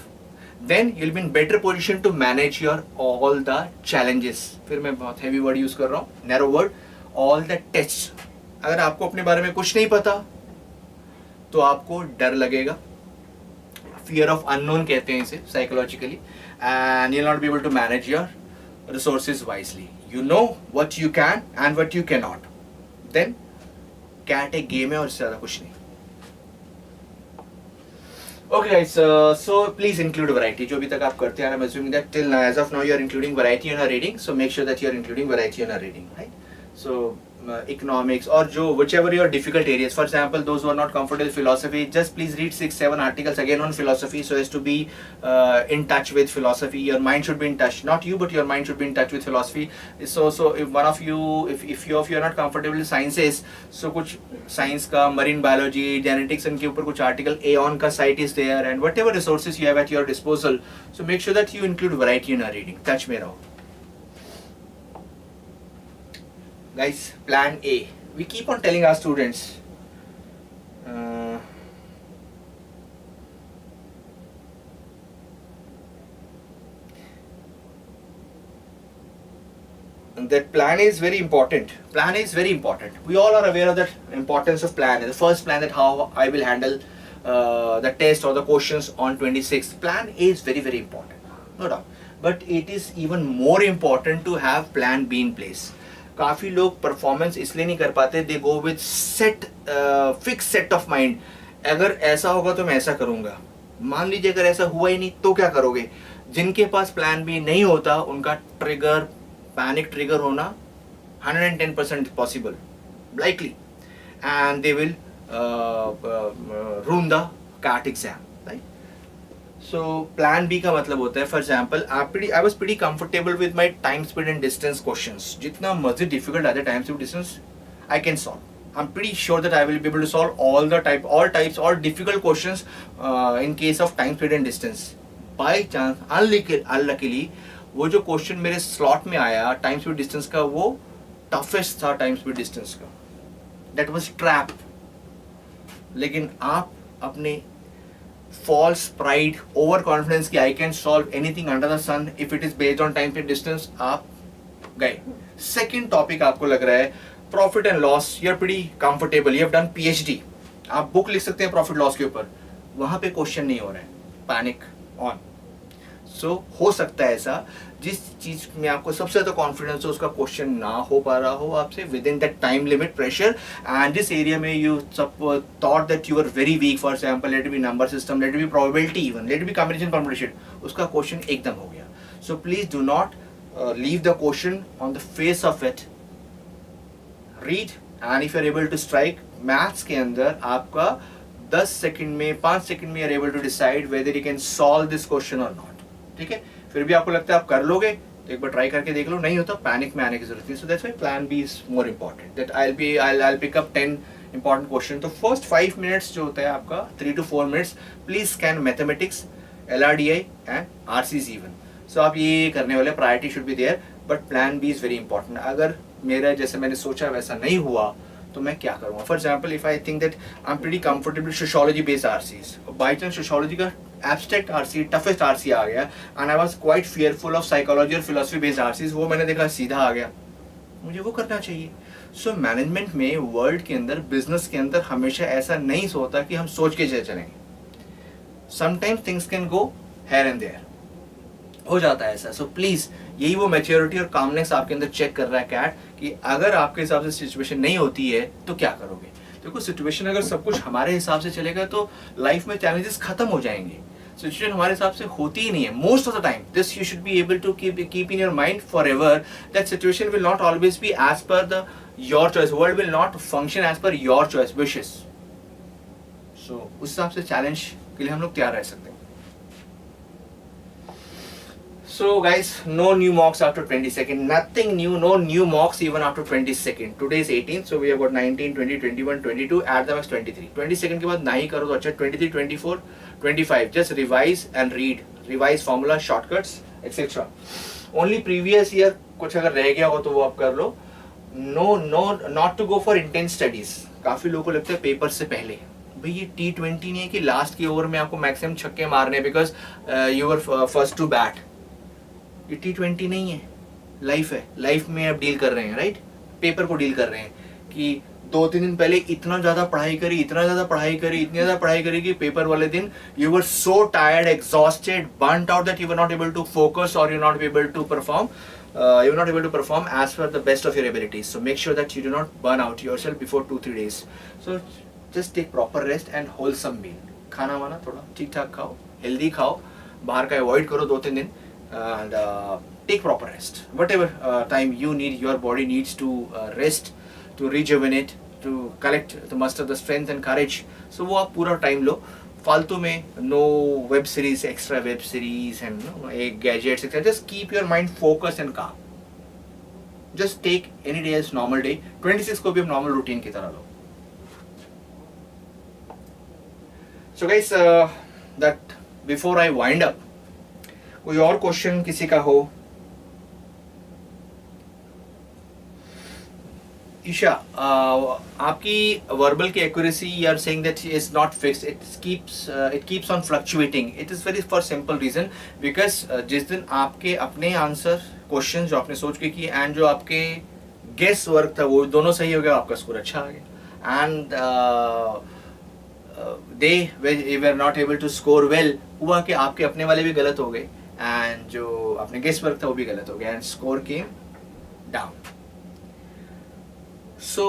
Then you'll be in better position to manage your all the challenges. फिर मैं बहुत heavy word use कर रहा हूँ, narrow word, all the tests. अगर आपको अपने बारे में कुछ नहीं पता तो आपको डर लगेगा, fear of unknown कहते हैं इसे psychologically, and you'll not be able to manage your resources wisely. You know what you can and what you cannot. Then CAT एक game है और इससे ज़्यादा कुछ नहीं. Okay guys, so please include variety. जो अभी तक आप करते हैं, I'm assuming that till now, as of now, you are including variety in our reading. So make sure that you are including variety in our reading, right? So economics or whichever your difficult areas. For example, those who are not comfortable with philosophy, just please read 6-7 articles again on philosophy, so as to be in touch with philosophy. Your mind should be in touch, not you, but your mind should be in touch with philosophy. So if one of you, if you are not comfortable with sciences, so कुछ science का, marine biology, genetics इनके ऊपर कुछ article, Aeon का site is there, and whatever resources you have at your disposal. So make sure that you include variety in our reading. Touch में रहो. Guys, plan A. We keep on telling our students that plan A is very important. Plan A is very important. We all are aware of the importance of plan A. The first plan, that how I will handle the test or the questions on 26th. Plan A is very, very important, no doubt. But it is even more important to have plan B in place. काफ़ी लोग performance इसलिए नहीं कर पाते, they go with set fix set of mind. अगर ऐसा होगा तो मैं ऐसा करूँगा. मान लीजिए अगर ऐसा हुआ ही नहीं तो क्या करोगे? जिनके पास प्लान बी नहीं होता उनका ट्रिगर, पैनिक ट्रिगर होना 110% possible, likely, and they will ruin the CAT exam. So plan B का मतलब होता है, for example, I was pretty comfortable with my time, speed and distance questions. जितना मर्जी difficult आते time, speed, distance, I can solve. I'm pretty sure that I will be able to solve all types, all difficult questions in case of time, speed and distance. By chance, unluckily, वो जो question मेरे slot में आया time, speed, distance का, वो toughest था time, speed, distance का. That was trap. लेकिन आप अपने false pride, over confidence कि I can solve anything under the sun if it is based on time, speed, distance, आप गए. Second topic आपको लग रहा है profit and loss. You're pretty comfortable. You have done PhD. आप book लिख सकते हैं profit loss के ऊपर. वहाँ पे question नहीं हो रहा है. Panic on. So हो सकता है ऐसा, जिस चीज में आपको सबसे ज्यादा कॉन्फिडेंस हो उसका क्वेश्चन ना हो पा रहा हो आपसे within that time limit pressure, and this area में you thought that you are very weak. For example, let be number system, let be probability, even let be combination permutation, उसका question एकदम हो गया. So please do not leave the question on the face of it. Read, and if you are able to strike, maths के अंदर आपका 10 second में, 5 second में you are able to decide whether you can solve this question और नॉट. ठीक है, फिर भी आपको लगता है आप कर लोगे तो एक बार ट्राई करके देख लो, नहीं होता पैनिक में आने की जरूरत नहीं. So that's why plan B is more important. That I pick up 10 important question. तो फर्स्ट 5 मिनट्स जो होता है आपका, 3 to 4 minutes, please scan mathematics, LRDI and RCs even. So आप ये करने वाले, priority should be there, but plan B is very important. अगर मेरा जैसे मैंने सोचा वैसा नहीं हुआ तो मैं क्या करूँगा. For example if I think that I am pretty comfortable sociology based RCs, by chance sociology का एब्स्ट्रैक्ट आरसी टफेस्ट आरसी आ गया and I was quite fearful of psychology और फिलोसफी बेस्ड आरसीज, वो मैंने देखा सीधा आ गया, मुझे वो करना चाहिए. सो मैनेजमेंट में, वर्ल्ड के अंदर, बिजनेस के अंदर हमेशा ऐसा नहीं होता कि हम सोच के चलें. Sometimes things can go here and there, हो जाता है ऐसा. सो प्लीज यही वो मैच्योरिटी और कामनेस आपके अंदर चेक कर रहा है कैट, कि अगर आपके हिसाब से सिचुएशन नहीं होती है तो क्या करोगे. देखो सिचुएशन अगर सब कुछ हमारे हिसाब से चलेगा तो लाइफ में चैलेंजेस खत्म हो जाएंगे. सिचुएशन हमारे हिसाब से होती ही नहीं है most of the time. This you should be able to keep in your mind for ever that situation will not always be as per the your choice. World will not function as per your choice wishes. So उस हिसाब से challenge के लिए हम लोग तैयार रह सकते हैं. So guys, no new mocks after 22nd, nothing new, no new mocks even after 22nd. Today is 18th, so we have got 19, 20, 21, 22, add them as 23. 22nd के बाद ना ही करो तो अच्छा. 23, 24, 25, just revise and read, revise formula, shortcuts, etc. Only previous year कुछ अगर रह गया हो तो वो आप कर लो. No, not to go for intense studies. काफी लोगों को लगता है पेपर से पहले भाई ये T20 नहीं है कि लास्ट के ओवर में आपको मैक्सिमम छक्के मारने because you are first to bat. ये T20 नहीं है, लाइफ है. लाइफ में आप डील कर रहे हैं, राइट. पेपर को डील कर रहे हैं कि 2-3 दिन पहले इतना ज़्यादा पढ़ाई करी, इतनी ज़्यादा पढ़ाई करी कि पेपर वाले दिन you were so tired, exhausted, burnt out that you were not able to focus or you not able to perform as per the best of your abilities. So make sure that you do not burn out yourself before 2-3 days. So just take proper rest and wholesome meal. खाना वाना थोड़ा ठीक ठाक खाओ, healthy खाओ, बाहर का avoid करो 2-3 दिन. And take proper rest. Whatever time you need, your body needs to rest, to rejuvenate, to collect, to muster the strength and courage. So वो आप पूरा टाइम लो. फालतू में no web series, extra web series and एक gadgets etc. Just keep your mind focused and calm. Just take any day as normal day. 26 को भी हम normal routine की तरह लो. So guys, that before I wind up, कोई और question किसी का हो. ईशा, आपकी वर्बल की accuracy you are saying that is not fixed, it keeps on fluctuating. It is very for simple reason because जिस दिन आपके अपने आंसर क्वेश्चन जो आपने सोच के किए एंड जो आपके गेस वर्क था वो दोनों सही हो गया, आपका स्कोर अच्छा आ गया. And they were not able to score well, हुआ कि आपके अपने वाले भी गलत हो गए एंड जो अपने गेस वर्क था वो भी गलत हो गया and score came down. So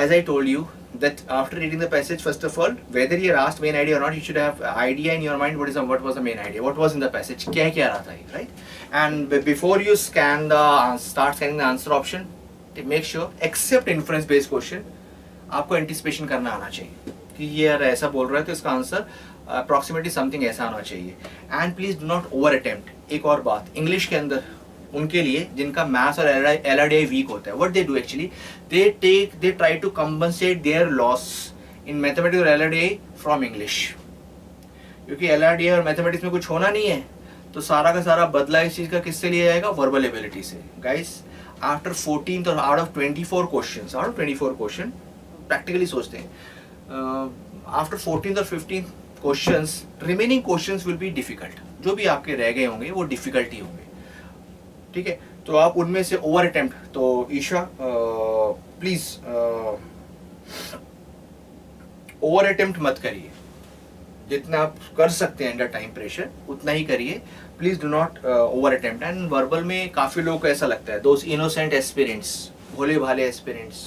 as I told you that after reading the passage, first of all, whether you're asked main idea or not, you should have idea in your mind what was the main idea, what was in the passage, क्या क्या रहा था, right? And before you start scanning the answer option, make sure except inference based question आपको anticipation करना आना चाहिए कि ये यार ऐसा बोल रहा है तो इसका आंसर approximately something ऐसा आना चाहिए. And please do not over attempt. एक और बात, इंग्लिश के अंदर उनके लिए जिनका मैथ्स और LRDI वीक होता है, what they do actually, they try to compensate their loss in mathematics और LRDI फ्रॉम इंग्लिश. क्योंकि LRDI और मैथमेटिक्स में कुछ होना नहीं है तो सारा का सारा बदला इस चीज़ का किससे लिया जाएगा, वर्बल एबिलिटी से. गाइस आफ्टर 14th और आउट ऑफ 24 क्वेश्चन प्रैक्टिकली सोचते हैं, आफ्टर 14th और 15th questions remaining questions will be difficult. जो भी आपके रह गए होंगे वो डिफिकल्ट ही होंगे, ठीक है. तो आप उनमें से ओवर अटेम्प्ट, तो ईशा प्लीज ओवर अटेम्प्ट मत करिए. जितना आप कर सकते हैं अंडर टाइम प्रेशर उतना ही करिए. Please do not over attempt. And verbal में काफी लोगों को ऐसा लगता है, दोस इनोसेंट एस्पिरेंट्स, भोले भाले एस्पिरेंट्स,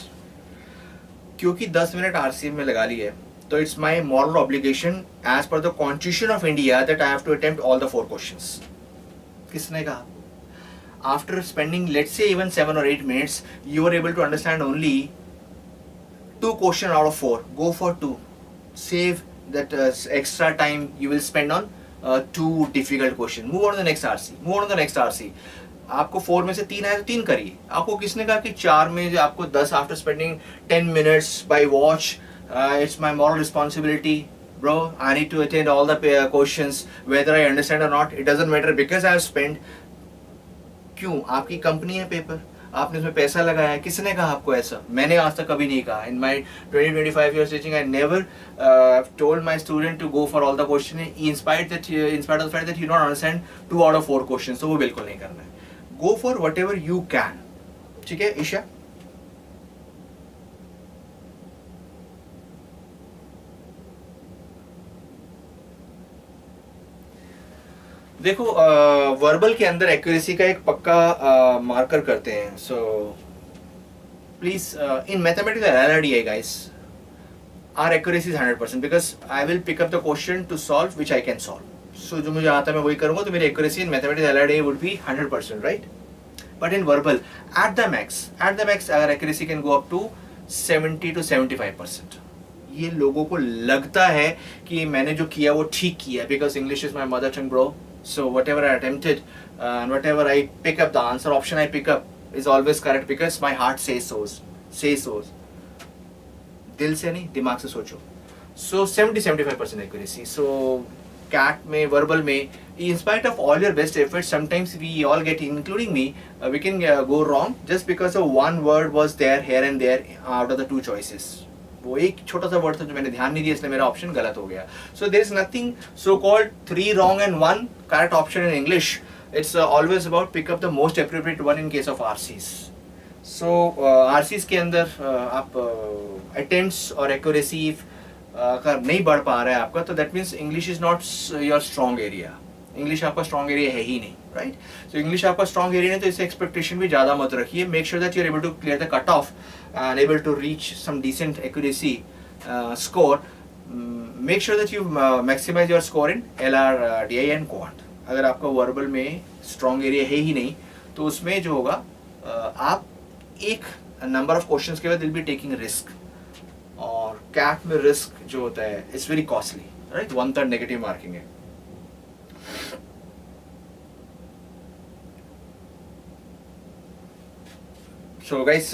क्योंकि 10 मिनट RCM में लगा ली है तो it's my moral obligation as per the constitution of India that I have to attempt all the 4 questions. किसने कहा? After spending let's say even 7 or 8 minutes, you are able to understand only 2 questions out of 4. Go for 2. Save that extra time you will spend on 2 difficult questions. Move on to the next RC. आपको 4 में से 3 आए तो 3 करिए. आपको किसने कहा कि 4 में जो आपको 10 after spending 10 minutes by watch, it's my moral responsibility. Bro, I need to attend all the questions whether I understand or not. It doesn't matter because I have spent. क्यों? आपकी कंपनी है पेपर, आपने इसमें पैसा लगाया, किसने कहा आपको ऐसा? मैंने आज तक कभी नहीं कहा. In my 20-25 years teaching, I never told my student to go for all the questions in spite of the fact that you don't understand 2 out of 4 questions. तो वो बिल्कुल नहीं करना है. Go for whatever you can. ठीक है ईशा? देखो verbal के अंदर एक्यूरेसी का एक पक्का मार्कर करते हैं. So please in mathematics LRDI guys are accuracy is 100% because I will pick up the question to solve which I can solve. So जो मुझे आता है मैं वही करूंगा, तो मेरी accuracy in mathematics LRDI would be 100%, right? But in verbal at the max अगर accuracy can go up to 70 to 75%. ये लोगों को लगता है कि मैंने जो किया वो ठीक किया, because English is my mother tongue bro. So whatever I attempted and whatever I pick up, the answer option I pick up is always correct because my heart says so. दिल से नहीं, दिमाग से सोचो. So 70-75% accuracy. So CAT में, verbal में, in spite of all your best efforts, sometimes we all get, including me, we can go wrong just because of one word was there here and there out of the 2 choices. वो एक छोटा सा word था जो मैंने ध्यान नहीं दिया, इसलिए मेरा ऑप्शन गलत हो गया. So there is nothing so called 3 wrong and 1 correct option in English. It's always about pick up the most appropriate one in case of RCs. So RCs के अंदर आप अटेम्प्ट्स और एक्यूरेसी अगर नहीं बढ़ पा रहा है आपका, तो that means English is not your strong area. English आपका स्ट्रॉन्ग एरिया है ही नहीं, राइट? सो इंग्लिश आपका स्ट्रॉन्ग एरिया नहीं, तो इससे एक्सपेक्टेशन भी ज़्यादा मत रखिए. Make sure that you are able to clear the cut off and able to reach some decent accuracy score. Make sure that you maximize your score in LRDI and quant. अगर आपका verbal में strong area है ही नहीं, तो उसमें जो होगा आप एक नंबर ऑफ क्वेश्चंस के बाद विल बी टेकिंग रिस्क. और कैट में रिस्क जो होता है it's very costly, right? 1/3 negative marking है. So guys,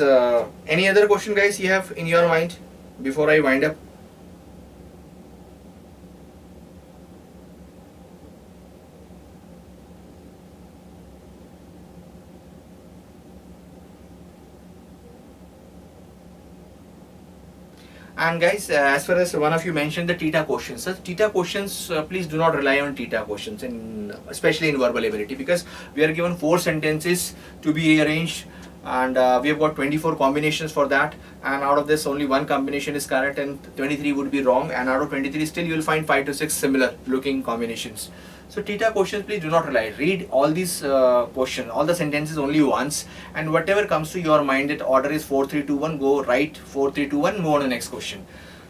any other question guys you have in your mind before I wind up? And guys, as far as one of you mentioned the theta questions, theta questions, please do not rely on theta questions, especially in verbal ability, because we are given 4 sentences to be rearranged, and we have got 24 combinations for that, and out of this only 1 combination is correct and 23 would be wrong, and out of 23 still you will find 5 to 6 similar looking combinations. So theta questions, please do not rely. Read all these questions, all the sentences only once, and whatever comes to your mind that order is 4, 3, 2, 1, go write 4, 3, 2, 1, move on to the next question.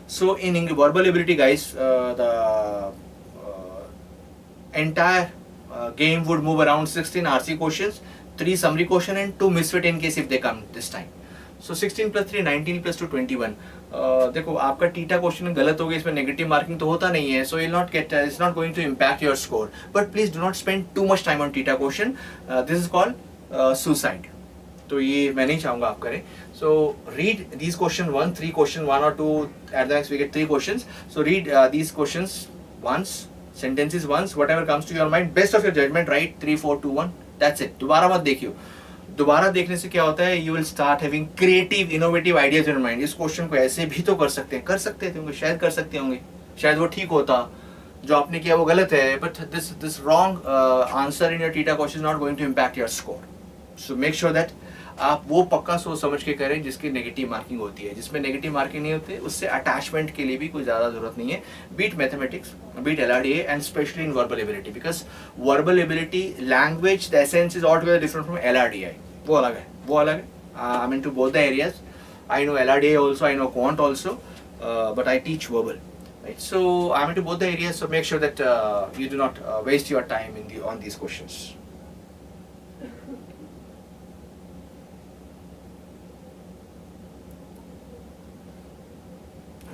So in verbal ability guys, the entire game would move around 16 RC questions, 3 summary question and 2 misfit in case if they come this time. So 16 plus 3, 19 plus 2, 21. देखो आपका theta question गलत हो गया, इसमें negative marking तो होता नहीं है, so you'll not get, it's not going to impact your score. But please do not spend too much time on theta question. This is called suicide. तो ये मैं नहीं चाहूँगा आप करें. So read these question 1, 3 question 1 or 2, at the next we get 3 questions. So read these questions once, sentences once, whatever comes to your mind, best of your judgment, write 3, 4, 2, 1. That's it. दोबारा मत देखियो. दोबारा देखने से क्या होता है, you will start having creative innovative ideas in mind. इस क्वेश्चन को ऐसे भी तो कर सकते थे होंगे, शायद कर सकते होंगे, शायद वो ठीक होता, जो आपने किया वो गलत है, but this wrong answer in your TITA question is not going to impact your score. So make sure that आप वो पक्का सोच समझ के करें जिसकी नेगेटिव मार्किंग होती है. जिसमें नेगेटिव मार्किंग नहीं होती उससे अटैचमेंट के लिए भी कोई ज़्यादा जरूरत नहीं है. Beat mathematics, beat LRDA and specially in verbal ability, because verbal ability language the essence is all together different from LRDI. वो अलग है. I mean to both the areas. I know LRDA also, I know quant also, but I teach verbal, right? So I'm into both the areas, so make sure that you do not waste your time on these questions.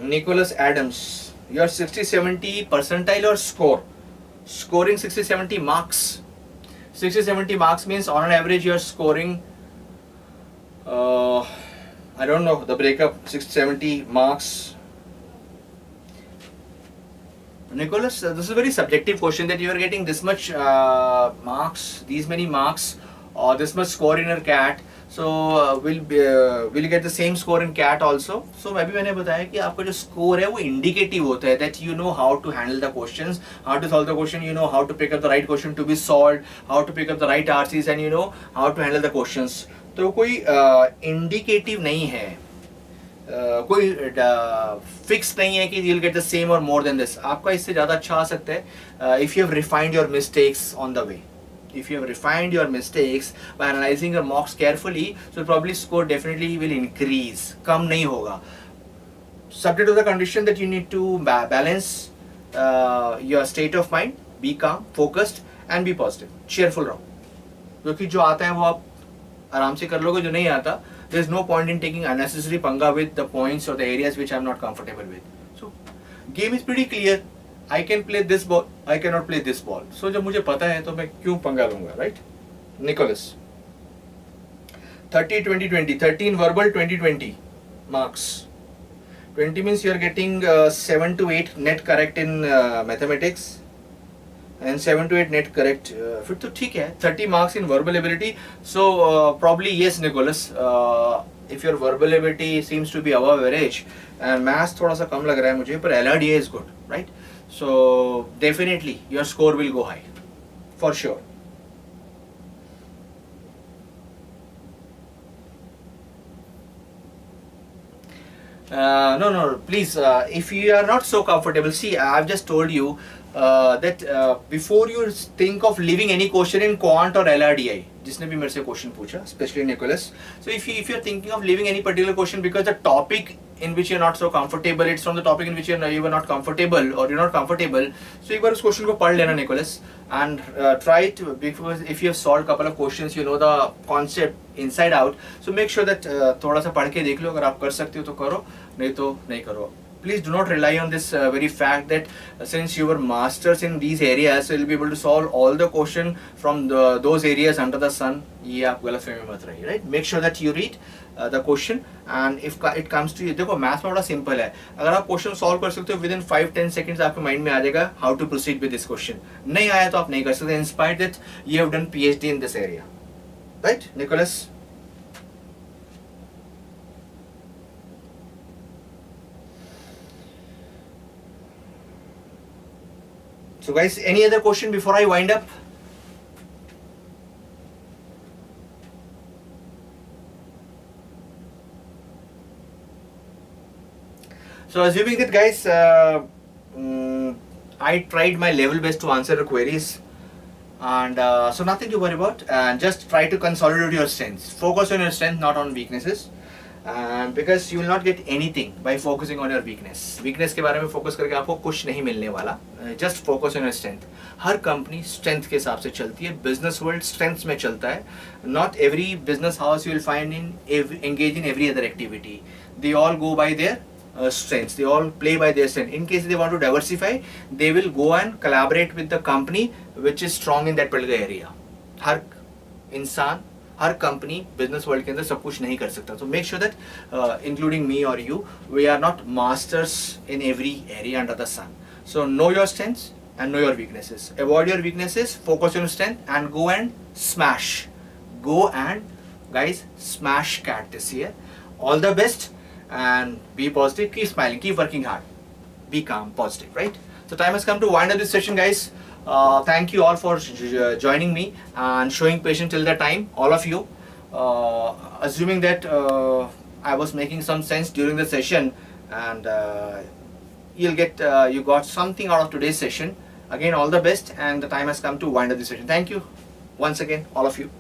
Nicholas Adams, your 60-70 percentile or score? Scoring 60-70 marks. 60-70 marks means on an average you are scoring, I don't know the breakup, 60-70 marks. Nicholas, this is a very subjective question that you are getting this much marks, these many marks, or this much score in your CAT. So we'll get the same score in CAT also. So अभी मैंने बताया कि आपका जो score है वो indicative होता है, that you know how to handle the questions, how to solve the question, you know how to pick up the right question to be solved, how to pick up the right RCs, and you know how to handle the questions. तो कोई indicative नहीं है, कोई fix नहीं है कि you'll get the same or more than this. आपका इससे ज़्यादा अच्छा आ सकता है if you have refined your mistakes on the way. If you have refined your mistakes by analyzing your mocks carefully, so probably score definitely will increase. कम नहीं होगा. Subject to the condition that you need to balance your state of mind, be calm, focused, and be positive. Cheerful रहो. क्योंकि जो आता है वो आप आराम से कर लोगे, जो नहीं आता, there is no point in taking unnecessary पंगा with the points or the areas which I am not comfortable with. So, game is pretty clear. I can play this ball, I cannot play this ball. So जब मुझे पता है तो मैं क्यों पंगा लूँगा, right? Nicholas. 30, 20, 20. 13 verbal, 20, 20 marks. 20 means you are getting 7 to 8 net correct in mathematics. And 7 to 8 net correct. फिर तो ठीक है. 30 marks in verbal ability. So probably yes, Nicholas. If your verbal ability seems to be above average and maths थोड़ा सा कम लग रहा है मुझे, पर LRDA is good, right? So definitely your score will go high, for sure. No, please, if you are not so comfortable, see, I've just told you that before you think of leaving any question in quant or LRDI, जिसने भी मेरे से question पूछा, especially Nicholas, so if you're thinking of leaving any particular question because the topic in which you're not so comfortable, it's from the topic in which you were not comfortable or you're not comfortable, so एक बार उस question को पढ़ लेना Nicholas, and try to, because if you have solved couple of questions, you know the concept inside out, so make sure that थोड़ा सा पढ़ के देख लो, अगर आप कर सकते हो तो करो, नहीं तो नहीं करो. Please do not rely on this very fact that since you were masters in these areas, so you'll be able to solve all the question from those areas under the sun. ये आप गलत फहमी मत रहिए, right? Make sure that you read the question, and if it comes to you, देखो maths में बड़ा simple है. अगर आप क्वेश्चन सॉल्व कर सकते हो within 5-10 seconds आपके माइंड में आ जाएगा how to proceed with this question. नहीं आया तो आप नहीं कर सकते, in spite that you have done PhD in this area, right, Nicholas? So guys, any other question before I wind up? So assuming that guys, I tried my level best to answer the queries, and so nothing to worry about, and just try to consolidate your strengths. Focus on your strength, not on weaknesses. Because you will not get anything by focusing on your weakness. Weakness के बारे में focus करके आपको कुछ नहीं मिलने वाला. Just focus on your strength. Her company strength के हिसाब से चलती है. Business world strengths में चलता है. Not every business house you will find engage in every other activity. They all go by their strengths. They all play by their strength. In case they want to diversify, they will go and collaborate with the company which is strong in that particular area. हर इंसान, हर company business world के अंदर सब कुछ नहीं कर सकता. So make sure that including me or you, we are not masters in every area under the sun. So know your strengths and know your weaknesses. Avoid your weaknesses, focus on your strength, and go and smash. Go and guys smash CAT this year. All the best, and be positive, keep smiling, keep working hard, be calm, positive, right? So time has come to wind up this session, guys. Thank you all for joining me and showing patience till the time, all of you. Assuming that I was making some sense during the session, and you got something out of today's session. Again, all the best, and the time has come to wind up this session. Thank you once again, all of you.